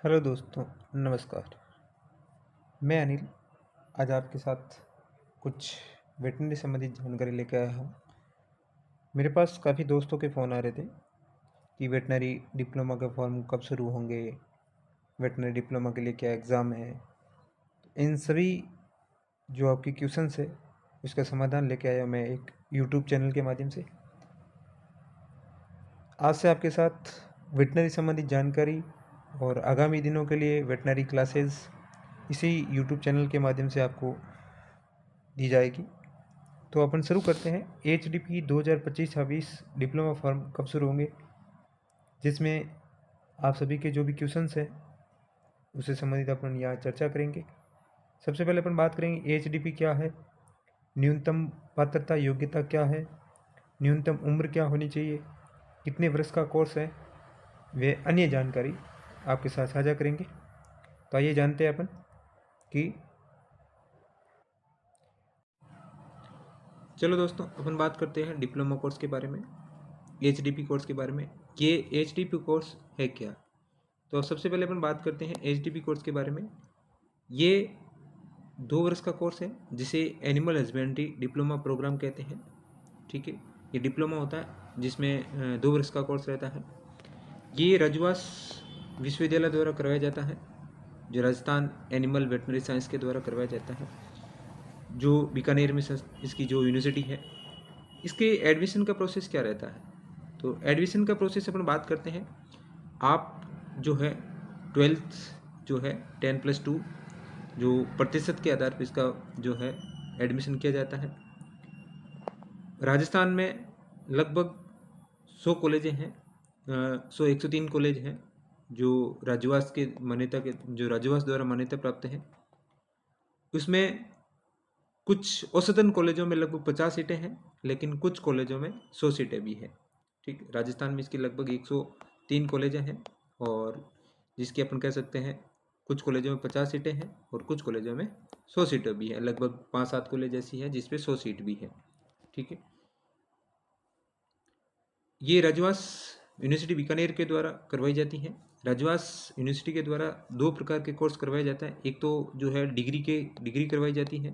Hello दोस्तों, नमस्कार। मैं अनिल आज आपके साथ कुछ वेटनरी संबंधित जानकारी लेकर आया हूँ। मेरे पास काफ़ी दोस्तों के फ़ोन आ रहे थे कि वेटनरी डिप्लोमा के फॉर्म कब शुरू होंगे, वेटनरी डिप्लोमा के लिए क्या एग्ज़ाम है। इन सभी जो आपकी क्वेश्चंस है उसका समाधान लेके आया मैं एक यूट्यूब चैनल के माध्यम से। आज से आपके साथ वेटनरी संबंधित जानकारी और आगामी दिनों के लिए वेटनरी क्लासेस इसी यूट्यूब चैनल के माध्यम से आपको दी जाएगी। तो अपन शुरू करते हैं। HDP 2025-26 डिप्लोमा फॉर्म कब शुरू होंगे, जिसमें आप सभी के जो भी क्वेश्चंस हैं उससे संबंधित अपन यहाँ चर्चा करेंगे। सबसे पहले अपन बात करेंगे HDP क्या है, न्यूनतम पात्रता योग्यता क्या है, न्यूनतम उम्र क्या होनी चाहिए, कितने वर्ष का कोर्स है, वे अन्य जानकारी आपके साथ साझा करेंगे। तो आइए जानते हैं अपन कि चलो दोस्तों, अपन बात करते हैं डिप्लोमा कोर्स के बारे में, HDP कोर्स के बारे में। ये HDP कोर्स है क्या? तो सबसे पहले अपन बात करते हैं HDP कोर्स के बारे में। ये 2 वर्ष का कोर्स है जिसे एनिमल हस्बेंड्री डिप्लोमा प्रोग्राम कहते हैं। ठीक है, ये डिप्लोमा होता है जिसमें 2 वर्ष का कोर्स रहता है। ये रजवास विश्वविद्यालय द्वारा करवाया जाता है, जो राजस्थान एनिमल वेटनरी साइंस के द्वारा करवाया जाता है, जो बीकानेर में इसकी जो यूनिवर्सिटी है। इसके एडमिशन का प्रोसेस क्या रहता है? तो एडमिशन का प्रोसेस अपन बात करते हैं। आप जो है 12th जो है 10+2 जो प्रतिशत के आधार पर इसका जो है एडमिशन किया जाता है। राजस्थान में लगभग 100 कॉलेजें हैं, 103 कॉलेज हैं जो राजवास के मान्यता के जो राजवास द्वारा मान्यता प्राप्त हैं। उसमें कुछ औसतन कॉलेजों में लगभग 50 सीटें हैं, लेकिन कुछ कॉलेजों में 100 सीटें भी हैं। ठीक, राजस्थान में इसकी लगभग 103 कॉलेजें हैं, और जिसकी अपन कह सकते हैं कुछ कॉलेजों में 50 सीटें हैं और कुछ कॉलेजों में 100 सीटें भी हैं। लगभग 5-7 कॉलेज ऐसी हैं जिसपे 100 सीट भी है। ठीक है, ये राजवास यूनिवर्सिटी बीकानेर के द्वारा करवाई जाती है। राजवास यूनिवर्सिटी के द्वारा 2 प्रकार के कोर्स करवाए जाता है। एक तो जो है डिग्री करवाई जाती है,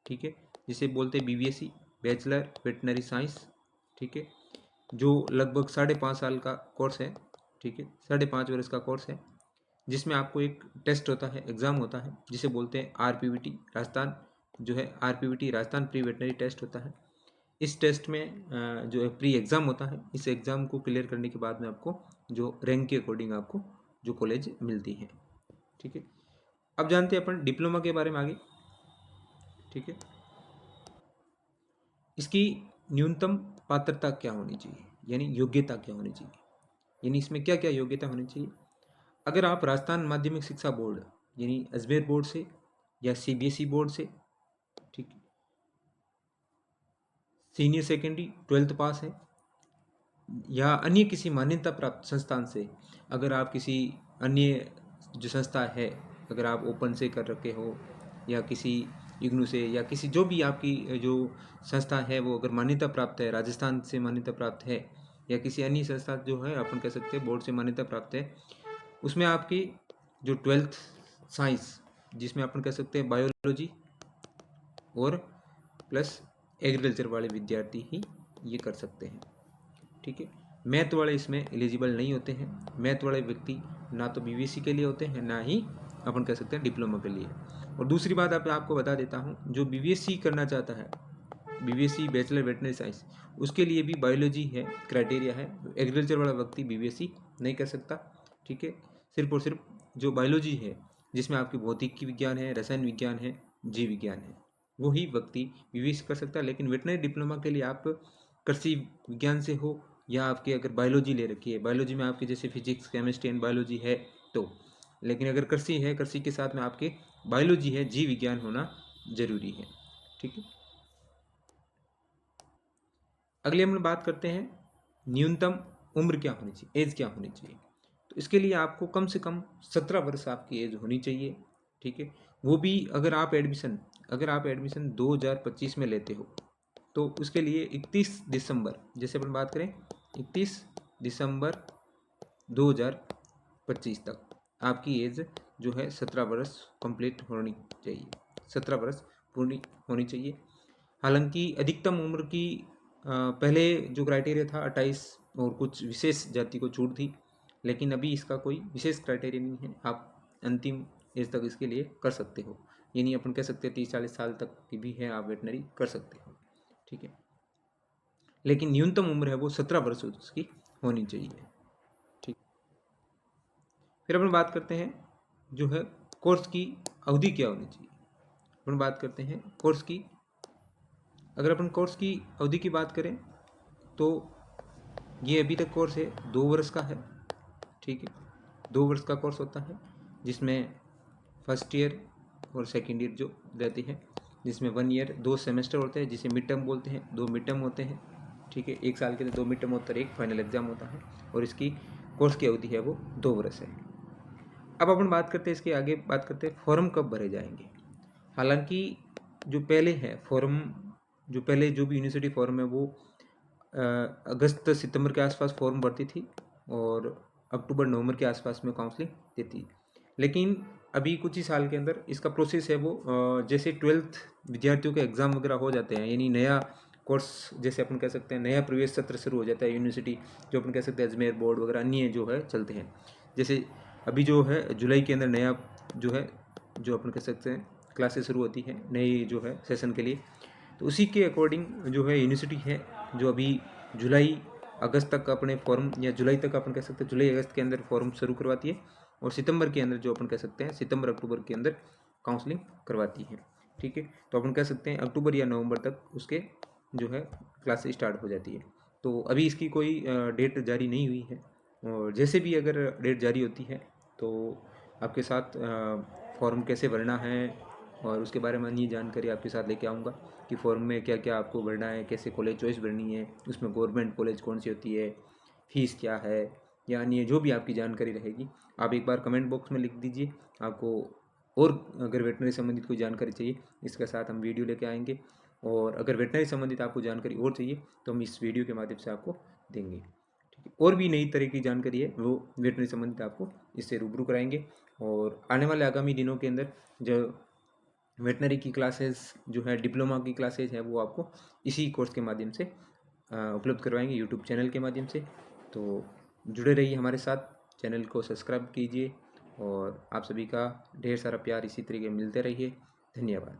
ठीक है, जिसे बोलते हैं BVSC, बैचलर वेटनरी साइंस। ठीक है, जो लगभग 5.5 साल का कोर्स है। ठीक है, 5.5 वर्ष का कोर्स है, जिसमें आपको एक टेस्ट होता है, एग्ज़ाम होता है, जिसे बोलते हैं RPVT, राजस्थान जो है RPVT Rajasthan pre veterinary test होता है। इस टेस्ट में जो है प्री एग्ज़ाम होता है। इस एग्ज़ाम को क्लियर करने के बाद में आपको जो रैंक के अकॉर्डिंग आपको जो कॉलेज मिलती है। ठीक है, अब जानते हैं अपन डिप्लोमा के बारे में आगे। ठीक है, इसकी न्यूनतम पात्रता क्या होनी चाहिए, यानी योग्यता क्या होनी चाहिए, यानी इसमें क्या क्या योग्यता होनी चाहिए। अगर आप राजस्थान माध्यमिक शिक्षा बोर्ड यानी अजमेर बोर्ड से या CBSE बोर्ड से, ठीक, सीनियर सेकेंडरी 12th पास है, या अन्य किसी मान्यता प्राप्त संस्थान से, अगर आप किसी अन्य जो संस्था है, अगर आप ओपन से कर रखे हो या किसी इग्नू से या किसी जो भी आपकी जो संस्था है वो अगर मान्यता प्राप्त है, राजस्थान से मान्यता प्राप्त है, या किसी अन्य संस्था जो है अपन कह सकते हैं बोर्ड से मान्यता प्राप्त है, उसमें आपकी जो 12th साइंस, जिसमें अपन कह सकते हैं बायोलॉजी और प्लस एग्रीकल्चर वाले विद्यार्थी ही ये कर सकते हैं। ठीक है, मैथ वाले इसमें एलिजिबल नहीं होते हैं। मैथ वाले व्यक्ति ना तो BVSC के लिए होते हैं, ना ही अपन कह सकते हैं डिप्लोमा के लिए। और दूसरी बात आपको बता देता हूँ, जो BVSC करना चाहता है, BVSC बैचलर वेटनरी साइंस, उसके लिए भी बायोलॉजी है, क्राइटेरिया है। एग्रीकल्चर वाला व्यक्ति BVSC नहीं कर सकता। ठीक है, सिर्फ और सिर्फ जो बायोलॉजी है, जिसमें आपकी भौतिकी विज्ञान है, रसायन विज्ञान है, जीव विज्ञान है, वही व्यक्ति BVSC कर सकता है। लेकिन वेटनरी डिप्लोमा के लिए आप कृषि विज्ञान से हो, या आपकी अगर बायोलॉजी ले रखी है, बायोलॉजी में आपकी जैसे फिजिक्स केमिस्ट्री एंड बायोलॉजी है तो, लेकिन अगर कृषि है, कृषि के साथ में आपके बायोलॉजी है, जीव विज्ञान होना जरूरी है। ठीक है, अगले हम बात करते हैं न्यूनतम उम्र क्या होनी चाहिए, एज क्या होनी चाहिए। तो इसके लिए आपको कम से कम 17 वर्ष आपकी एज होनी चाहिए। ठीक है, वो भी अगर आप एडमिशन 2025 में लेते हो तो उसके लिए 31 दिसंबर, जैसे अपन बात करें 31 दिसंबर 2025 तक आपकी एज जो है 17 वर्ष कंप्लीट होनी चाहिए, 17 वर्ष पूरी होनी चाहिए। हालांकि अधिकतम उम्र की पहले जो क्राइटेरिया था 28 और कुछ विशेष जाति को छूट थी, लेकिन अभी इसका कोई विशेष क्राइटेरिया नहीं है। आप अंतिम एज तक इसके लिए कर सकते हो, ये नहीं अपन कह सकते 30-40 साल तक की भी है आप वेटनरी कर सकते हो, ठीक है। लेकिन न्यूनतम उम्र है वो 17 वर्ष उसकी होनी चाहिए, ठीक। फिर अपन बात करते हैं जो है कोर्स की अवधि क्या होनी चाहिए। अपन बात करते हैं कोर्स की, अगर अपन कोर्स की अवधि की बात करें तो ये अभी तक कोर्स है 2 वर्ष का है, ठीक है। 2 वर्ष का कोर्स होता है जिसमें फर्स्ट ईयर और सेकेंड ईयर जो रहती है, जिसमें 1 ईयर 2 सेमेस्टर होते हैं जिसे मिड टर्म बोलते हैं, 2 मिड टर्म होते हैं, ठीक है। 1 साल के लिए 2 मिड टर्म होता है, 1 फाइनल एग्जाम होता है, और इसकी कोर्स की अवधि है वो 2 वर्ष है। अब अपन बात करते हैं इसके आगे, बात करते हैं फॉर्म कब भरे जाएंगे। हालांकि जो पहले है फॉर्म, जो पहले जो भी यूनिवर्सिटी फॉर्म है वो अगस्त सितंबर के आसपास फॉर्म भरती थी और अक्टूबर नवंबर के आसपास में काउंसलिंग देती। लेकिन अभी कुछ ही साल के अंदर इसका प्रोसेस है वो जैसे 12th विद्यार्थियों के एग्ज़ाम वगैरह हो जाते हैं, यानी नया कोर्स जैसे अपन कह सकते हैं नया प्रवेश सत्र शुरू हो जाता है यूनिवर्सिटी, जो अपन कह सकते हैं अजमेर बोर्ड वगैरह अन्य जो है चलते हैं। जैसे अभी जो है जुलाई के अंदर नया जो है जो अपन कह सकते हैं क्लासेस शुरू होती हैं नई जो है सेशन के लिए, तो उसी के अकॉर्डिंग जो है यूनिवर्सिटी है जो अभी जुलाई अगस्त तक अपने फॉर्म, या जुलाई तक अपन कह सकते हैं जुलाई अगस्त के अंदर फॉर्म शुरू करवाती है, और सितंबर के अंदर जो अपन कह सकते हैं सितंबर अक्टूबर के अंदर काउंसलिंग करवाती है, ठीक है। तो अपन कह सकते हैं अक्टूबर या नवंबर तक उसके जो है क्लासेस स्टार्ट हो जाती है। तो अभी इसकी कोई डेट जारी नहीं हुई है, और जैसे भी अगर डेट जारी होती है तो आपके साथ फॉर्म कैसे भरना है और उसके बारे में अन्य जानकारी आपके साथ लेके आऊँगा कि फॉर्म में क्या क्या आपको भरना है, कैसे कॉलेज चॉइस भरनी है, उसमें गवर्नमेंट कॉलेज कौन सी होती है, फीस क्या है, या अन्य जो भी आपकी जानकारी रहेगी आप एक बार कमेंट बॉक्स में लिख दीजिए। आपको और अगर वेटनरी संबंधित कोई जानकारी चाहिए इसके साथ हम वीडियो लेके आएंगे, और अगर वेटनरी संबंधित आपको जानकारी और चाहिए तो हम इस वीडियो के माध्यम से आपको देंगे, ठीक है। और भी नई तरह की जानकारी है वो वेटनरी संबंधित आपको इससे रूबरू कराएंगे, और आने वाले आगामी दिनों के अंदर जो वेटनरी की क्लासेस जो है डिप्लोमा की क्लासेज है वो आपको इसी कोर्स के माध्यम से उपलब्ध करवाएंगे यूट्यूब चैनल के माध्यम से। तो जुड़े रहिए हमारे साथ, चैनल को सब्सक्राइब कीजिए, और आप सभी का ढेर सारा प्यार इसी तरीके मिलते रहिए। धन्यवाद।